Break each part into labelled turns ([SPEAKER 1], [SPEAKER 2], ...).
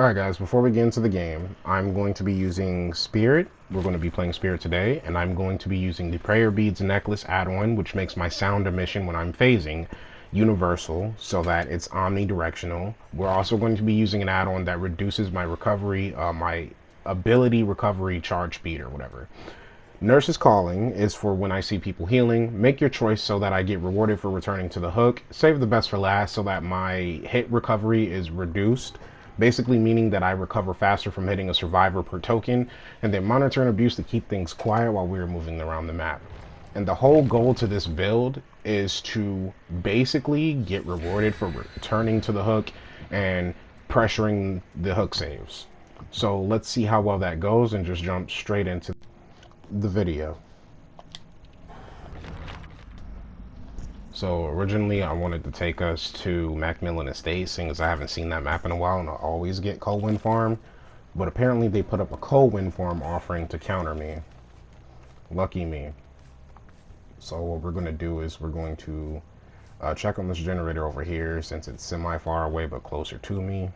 [SPEAKER 1] Alright guys, before we get into the game, I'm going to be using Spirit. We're going to be playing Spirit today, and I'm going to be using the Prayer Beads Necklace add-on, which makes my sound emission when I'm phasing universal, so that it's omnidirectional. We're also going to be using an add-on that reduces my recovery, my ability recovery charge speed or whatever. Nurse's Calling is for when I see people healing. Make your choice so that I get rewarded for returning to the hook. Save the best for last so that my hit recovery is reduced. Basically meaning that I recover faster from hitting a survivor per token. And then Monitor and Abuse to keep things quiet while we're moving around the map. And the whole goal to this build is to basically get rewarded for returning to the hook and pressuring the hook saves. So let's see how well that goes and just jump straight into the video. So originally I wanted to take us to Macmillan Estate, seeing as I haven't seen that map in a while and I always get coal wind farm, but apparently they put up a coal wind farm offering to counter me. Lucky me. So what we're going to do is we're going to check on this generator over here, since it's semi far away but closer to me.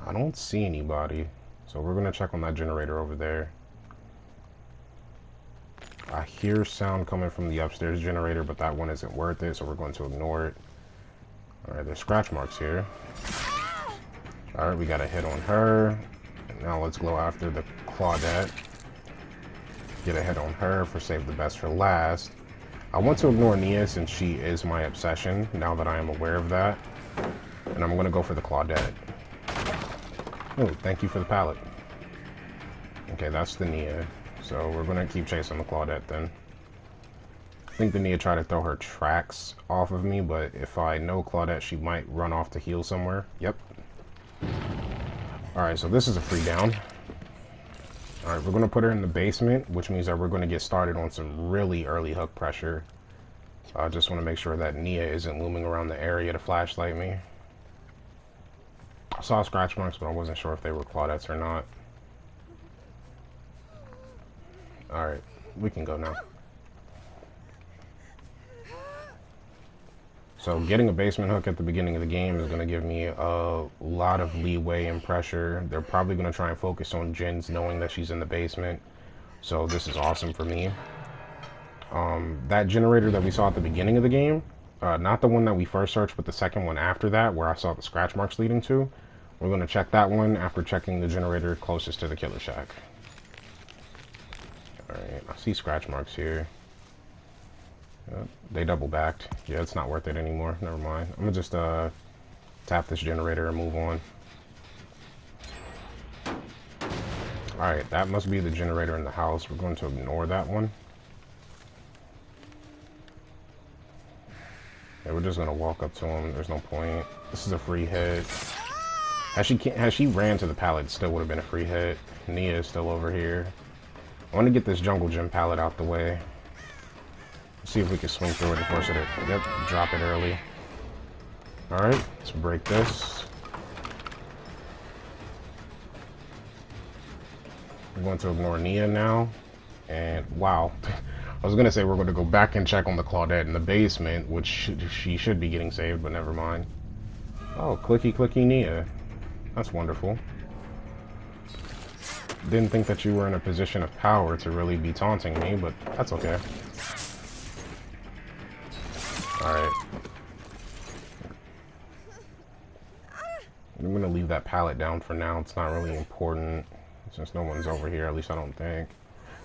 [SPEAKER 1] I don't see anybody, so we're going to check on that generator over there. I hear sound coming from the upstairs generator, but that one isn't worth it, so we're going to ignore it. Alright, there's scratch marks here. Alright, we got a hit on her. Now let's go after the Claudette. Get a hit on her for save the best for last. I want to ignore Nia since she is my obsession, now that I am aware of that. And I'm going to go for the Claudette. Oh, thank you for the pallet. Okay, that's the Nia. So we're going to keep chasing the Claudette then. I think the Nia tried to throw her tracks off of me, but if I know Claudette, she might run off to heal somewhere. Yep. Alright, so this is a free down. Alright, we're going to put her in the basement, which means that we're going to get started on some really early hook pressure. So I just want to make sure that Nia isn't looming around the area to flashlight me. I saw scratch marks, but I wasn't sure if they were Claudettes or not. Alright, we can go now. So getting a basement hook at the beginning of the game is going to give me a lot of leeway and pressure. They're probably going to try and focus on Jin's knowing that she's in the basement. So this is awesome for me. That generator that we saw at the beginning of the game, not the one that we first searched, but the second one after that, where I saw the scratch marks leading to, we're going to check that one after checking the generator closest to the killer shack. Alright, I see scratch marks here. They double backed. Yeah, it's not worth it anymore. Never mind. I'm gonna just tap this generator and move on. Alright, that must be the generator in the house. We're going to ignore that one. Yeah, we're just gonna walk up to him. There's no point. This is a free hit. Had she ran to the pallet, it still would have been a free hit. Nia is still over here. I want to get this jungle gym pallet out the way. See if we can swing through it and force it. Yep, drop it early. Alright, let's break this. We're going to ignore Nia now. And wow. I was going to say we're going to go back and check on the Claudette in the basement, which she should be getting saved, but never mind. Oh, clicky clicky Nia. That's wonderful. Didn't think that you were in a position of power to really be taunting me, but that's okay. Alright. I'm gonna leave that pallet down for now. It's not really important, since no one's over here, at least I don't think.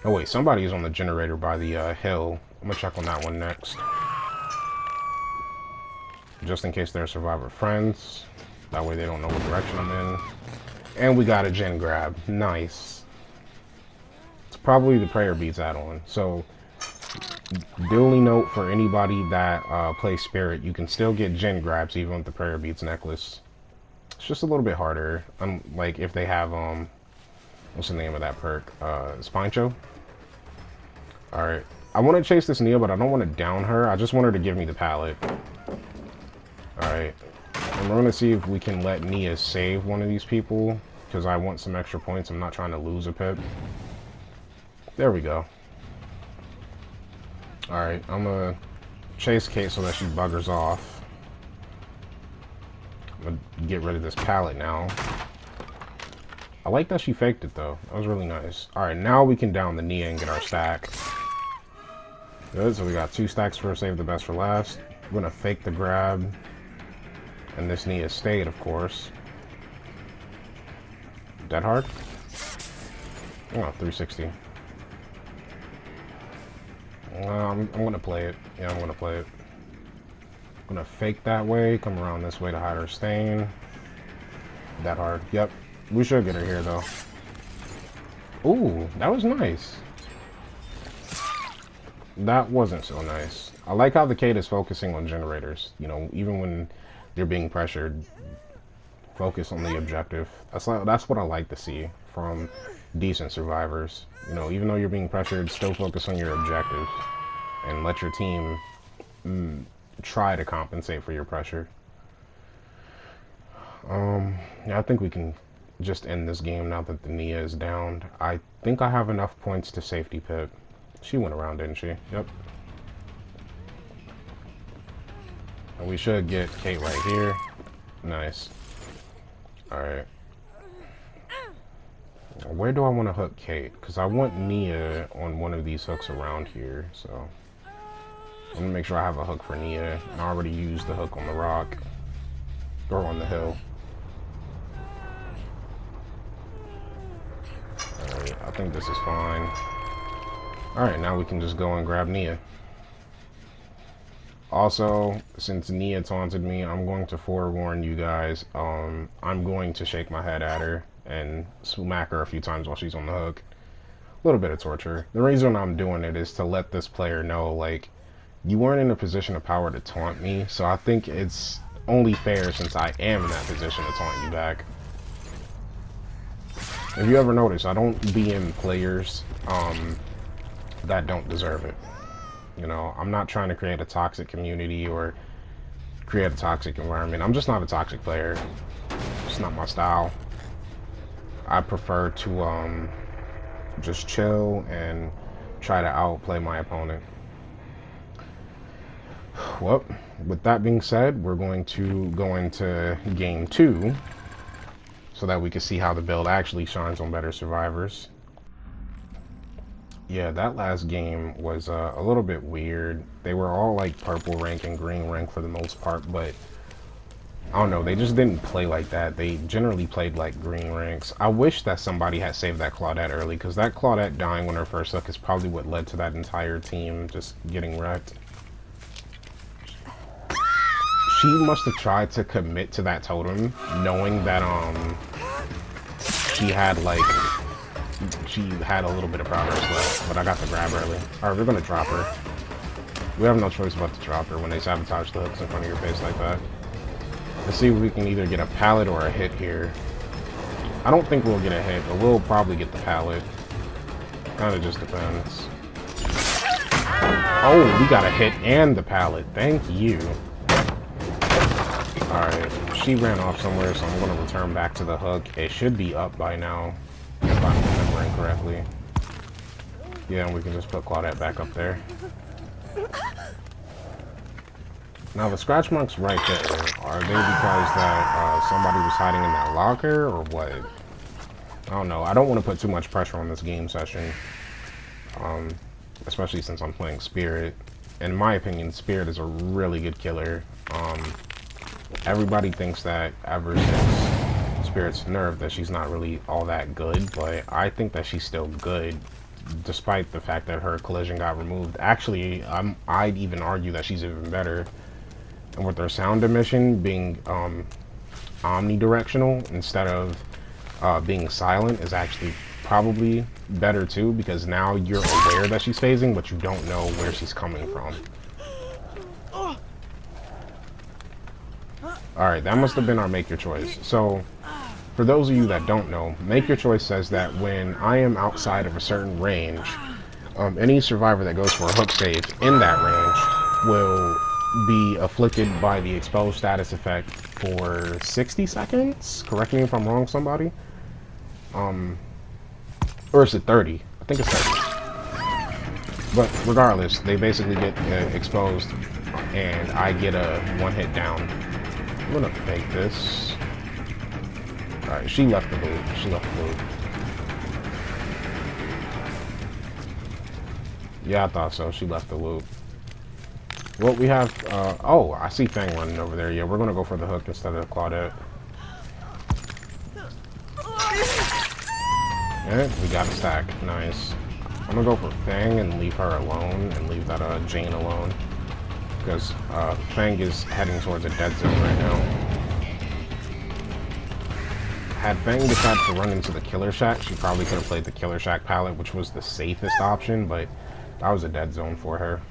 [SPEAKER 1] Oh wait, somebody's on the generator by the hill. I'm gonna check on that one next. Just in case they're survivor friends. That way they don't know what direction I'm in. And we got a gen grab. Nice. It's probably the prayer beads add-on. So, duly note for anybody that plays Spirit, you can still get gen grabs even with the prayer beads necklace. It's just a little bit harder. Like if they have what's the name of that perk? Spincho. Alright. I want to chase this Nia, but I don't want to down her. I just want her to give me the pallet. Alright. And we're going to see if we can let Nia save one of these people, because I want some extra points. I'm not trying to lose a pip. There we go. Alright, I'm going to chase Kate so that she buggers off. I'm gonna get rid of this pallet now. I like that she faked it though. That was really nice. Alright, now we can down the Nia and get our stack. Good, so we got 2 stacks for save the best for last. We're gonna fake the grab. And this Nia stayed, of course. Dead hard? Oh, 360. I'm gonna play it. Yeah, I'm gonna play it. I'm gonna fake that way, come around this way to hide her stain. That hard. Yep. We should get her here, though. Ooh, that was nice. That wasn't so nice. I like how the Kate is focusing on generators. You know, even when they're being pressured, focus on the objective. That's what I like to see from decent survivors. You know, even though you're being pressured, still focus on your objectives and let your team try to compensate for your pressure. Yeah, I think we can just end this game now that the Nia is downed. I think I have enough points to safety pit. She went around, didn't she? Yep. And we should get Kate right here. Nice. Alright. Where do I want to hook Kate? Because I want Nia on one of these hooks around here, so I'm gonna make sure I have a hook for Nia. I already used the hook on the rock or on the hill. Alright, I think this is fine. Alright, now we can just go and grab Nia. Also, since Nia taunted me, I'm going to forewarn you guys. I'm going to shake my head at her and smack her a few times while she's on the hook. A little bit of torture. The reason I'm doing it is to let this player know, like, you weren't in a position of power to taunt me, so I think it's only fair, since I am in that position, to taunt you back. If you ever notice, I don't BM players that don't deserve it. You know, I'm not trying to create a toxic community or create a toxic environment. I'm just not a toxic player. It's not my style. I prefer to just chill and try to outplay my opponent. Well, with that being said, we're going to go into game 2 so that we can see how the build actually shines on better survivors. Yeah, that last game was a little bit weird. They were all like purple rank and green rank for the most part, but I don't know, they just didn't play like that. They generally played like green ranks. I wish that somebody had saved that Claudette early, because that Claudette dying on her first hook is probably what led to that entire team just getting wrecked. She must have tried to commit to that totem, knowing that she had a little bit of progress left, but I got the grab early. Alright, we're gonna drop her. We have no choice but to drop her when they sabotage the hooks in front of your face like that. Let's see if we can either get a pallet or a hit here. I don't think we'll get a hit, but we'll probably get the pallet. Kinda just depends. Oh, we got a hit and the pallet. Thank you. Alright, she ran off somewhere, so I'm gonna return back to the hook. It should be up by now, if I'm remembering correctly. Yeah, and we can just put Claudette back up there. Now the scratch marks right there, are they because that somebody was hiding in that locker, or what? I don't know. I don't want to put too much pressure on this game session, especially since I'm playing Spirit. In my opinion, Spirit is a really good killer. Everybody thinks that ever since Spirit's nerfed that she's not really all that good, but I think that she's still good, despite the fact that her collision got removed. Actually, I'd even argue that she's even better. And with her sound emission being omnidirectional instead of being silent is actually probably better too, because now you're aware that she's phasing, but you don't know where she's coming from. Alright, that must have been our make your choice. So, for those of you that don't know, make your choice says that when I am outside of a certain range, any survivor that goes for a hook save in that range will be afflicted by the exposed status effect for 60 seconds? Correct me if I'm wrong, somebody. Or is it 30? I think it's 30. But regardless, they basically get exposed and I get a one hit down. gonna fake this. Alright, she left the loop. She left the loop. Yeah, I thought so. She left the loop. Well, we have, oh, I see Fang running over there. Yeah, we're gonna go for the hook instead of Claudette. And we got a stack. Nice. I'm gonna go for Fang and leave her alone and leave that, Jane alone. Because, Fang is heading towards a dead zone right now. Had Fang decided to run into the Killer Shack, she probably could have played the Killer Shack palette, which was the safest option, but that was a dead zone for her.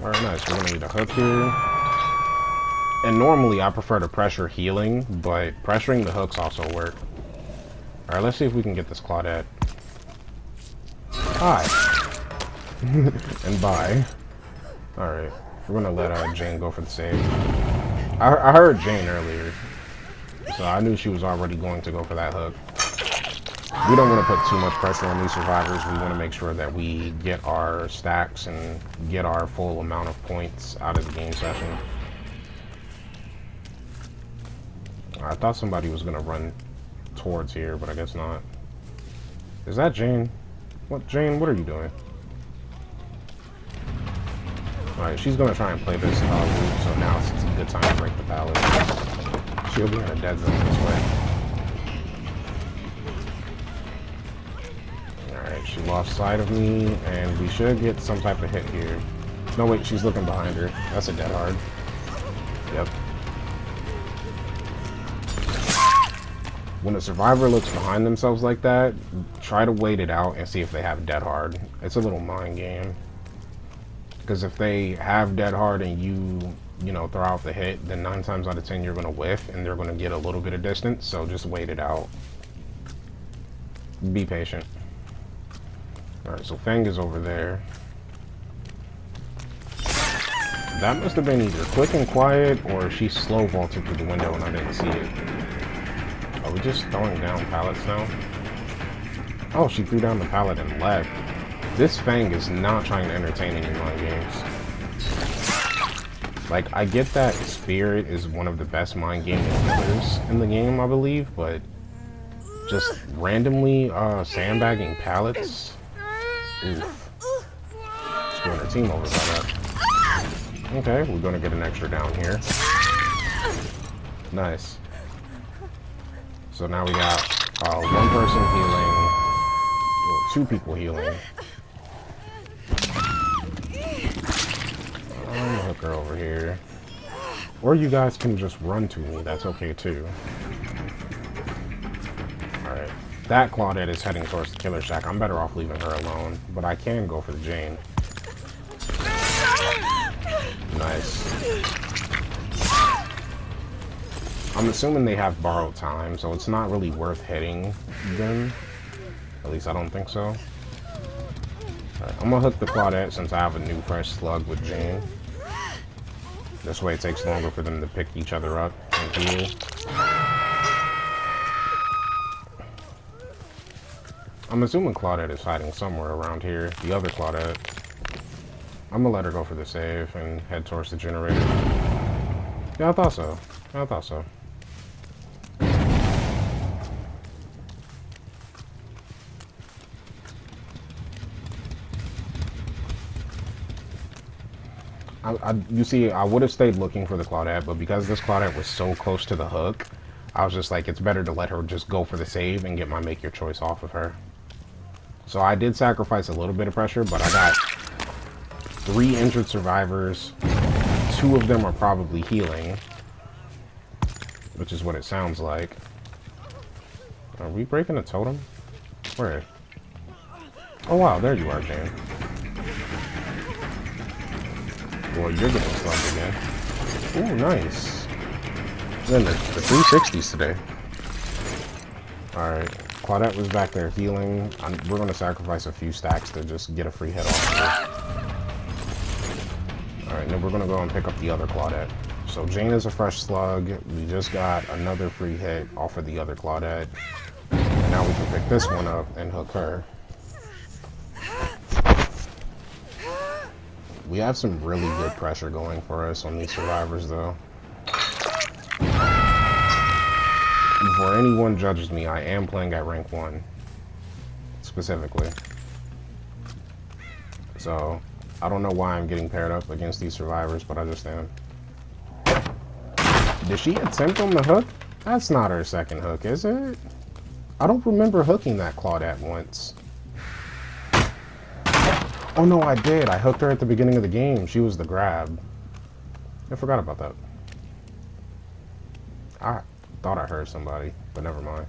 [SPEAKER 1] Alright, nice. We're gonna need a hook here. And normally I prefer to pressure healing, but pressuring the hooks also work. Alright, let's see if we can get this Claudette. Hi. And bye. Alright, we're gonna let Jane go for the save. I heard Jane earlier, so I knew she was already going to go for that hook. We don't want to put too much pressure on these survivors. We want to make sure that we get our stacks and get our full amount of points out of the game session. I thought somebody was going to run towards here, but I guess not. Is that Jane? What, Jane, what are you doing? Alright, she's going to try and play this loop, so now it's a good time to break the pallet. She'll be in a dead zone this way. Alright, she lost sight of me, and we should get some type of hit here. No, wait, she's looking behind her. That's a dead hard. Yep. When a survivor looks behind themselves like that, try to wait it out and see if they have dead hard. It's a little mind game. Because if they have dead hard and you know, throw out the hit, then 9 times out of 10 you're going to whiff and they're going to get a little bit of distance, so just wait it out. Be patient. Alright, so Fang is over there. That must have been either quick and quiet or she slow vaulted through the window and I didn't see it. Are we just throwing down pallets now? Oh, she threw down the pallet and left. This Fang is not trying to entertain any mind games. Like, I get that Spirit is one of the best mind game killers in the game, I believe, but just randomly sandbagging pallets? Oof. Screwing her team over by that. Okay, we're gonna get an extra down here. Nice. So now we got one person healing, well, 2 people healing. I'm gonna hook her over here. Or you guys can just run to me, that's okay too. Alright. That Claudette is heading towards the Killer Shack. I'm better off leaving her alone, but I can go for the Jane. Nice. I'm assuming they have borrowed time, so it's not really worth hitting them. At least I don't think so. Alright, I'm gonna hook the Claudette since I have a new fresh slug with Jane. This way it takes longer for them to pick each other up and heal. I'm assuming Claudette is hiding somewhere around here. The other Claudette. I'm gonna let her go for the save and head towards the generator. Yeah, I thought so. I thought so. You see, I would have stayed looking for the Claudette, but because this Claudette was so close to the hook, I was just like, it's better to let her just go for the save and get my make your choice off of her. So I did sacrifice a little bit of pressure, but I got 3 injured survivors. 2 of them are probably healing, which is what it sounds like. Are we breaking a totem? Where? Oh wow, there you are, Jane. Well, you're getting slugged again. Ooh, nice. Then the 360s today. Alright, Claudette was back there healing. We're going to sacrifice a few stacks to just get a free hit off of her. Alright, now we're going to go and pick up the other Claudette. So Jane is a fresh slug. We just got another free hit off of the other Claudette. And now we can pick this one up and hook her. We have some really good pressure going for us on these survivors, though. Before anyone judges me, I am playing at rank 1. Specifically. So, I don't know why I'm getting paired up against these survivors, but I just am. Did she attempt on the hook? That's not her second hook, is it? I don't remember hooking that Claudette once. Oh no, I did. I hooked her at the beginning of the game. She was the grab. I forgot about that. I thought I heard somebody, but never mind.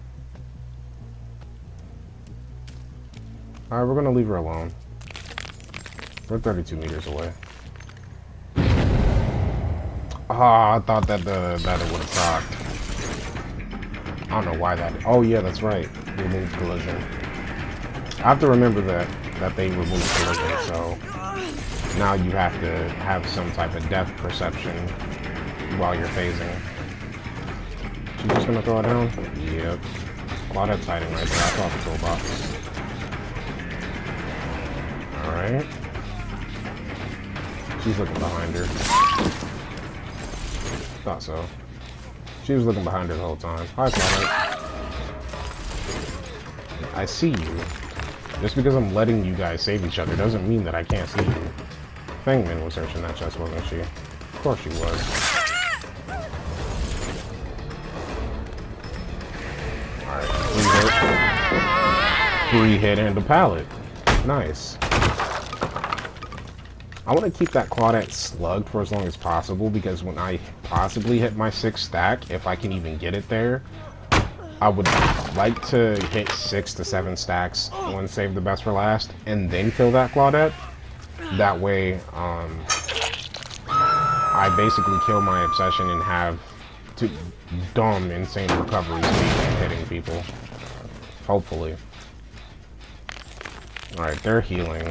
[SPEAKER 1] Alright, we're gonna leave her alone. We're 32 meters away. Ah, I thought that that it would have procced. I don't know why that. Oh yeah, that's right. Remove collision. I have to remember that they remove collision. So now you have to have some type of depth perception while you're phasing. She's just gonna throw it down. Yep. Claudette's hiding right there. I saw the toolbox. All right. She's looking behind her. Thought so. She was looking behind her the whole time. Hi, Claudette. I see you. Just because I'm letting you guys save each other doesn't mean that I can't see you. Fangman was searching that chest, wasn't she? Of course she was. Alright, 3 hit and a pallet. Nice. I want to keep that Claudette slugged for as long as possible, because when I possibly hit my 6th stack, if I can even get it there, I would like to hit 6 to 7 stacks and save the best for last, and then kill that Claudette. That way, I basically kill my obsession and have dumb, insane recovery speed and hitting people. Hopefully. Alright, they're healing.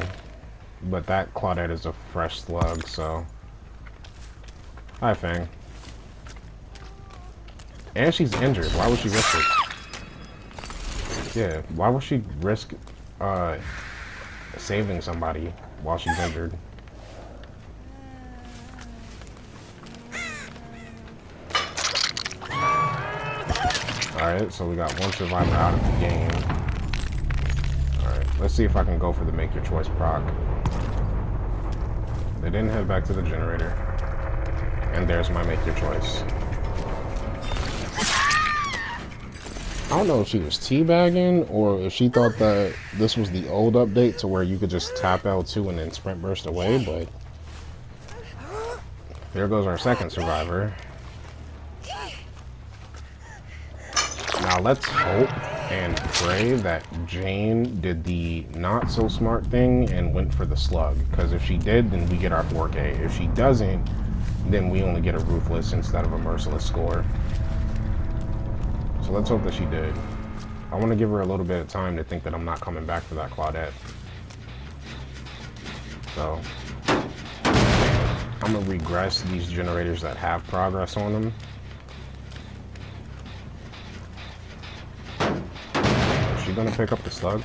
[SPEAKER 1] But that Claudette is a fresh slug, so... Hi, Fang. And she's injured. Why would she risk it? Yeah, why would she risk saving somebody while she's injured? Alright, so we got one survivor out of the game. Alright, let's see if I can go for the make your choice proc. They didn't head back to the generator. And there's my make your choice. I don't know if she was teabagging or if she thought that this was the old update to where you could just tap L2 and then sprint burst away, but there goes our second survivor. Now let's hope and pray that Jane did the not so smart thing and went for the slug, because if she did, then we get our 4K. If she doesn't, then we only get a ruthless instead of a merciless score. So let's hope that she did. I want to give her a little bit of time to think that I'm not coming back for that Claudette. So I'm gonna regress these generators that have progress on them. Is she gonna pick up the slug?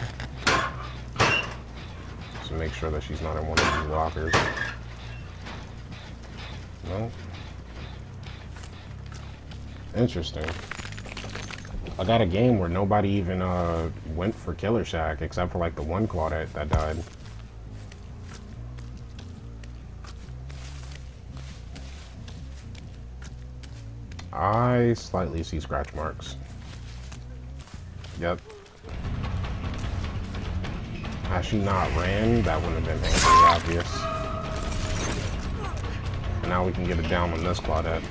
[SPEAKER 1] So make sure that she's not in one of these lockers. No. Interesting. I got a game where nobody even went for Killer Shack except for like the one Claudette that died. I slightly see scratch marks. Yep. Had she not ran, that wouldn't have been painfully obvious. And now we can get it down on this Claudette.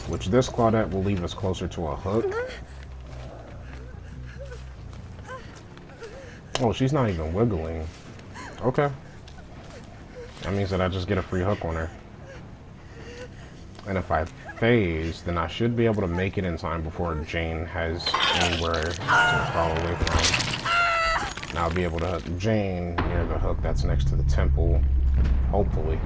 [SPEAKER 1] Which this Claudette will leave us closer to a hook. Oh, she's not even wiggling. Okay. That means that I just get a free hook on her. And if I phase, then I should be able to make it in time before Jane has anywhere to crawl away from. And I'll be able to hook Jane near the hook that's next to the temple, hopefully.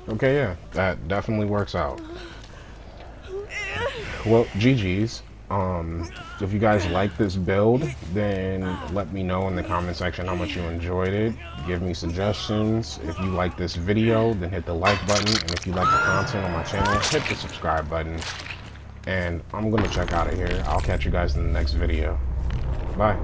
[SPEAKER 1] Okay, yeah, that definitely works out. Well, GG's. If you guys like this build, then let me know in the comment section how much you enjoyed it. Give me suggestions. If you like this video, then hit the like button. And if you like the content on my channel, hit the subscribe button. And I'm gonna check out of here. I'll catch you guys in the next video. Bye.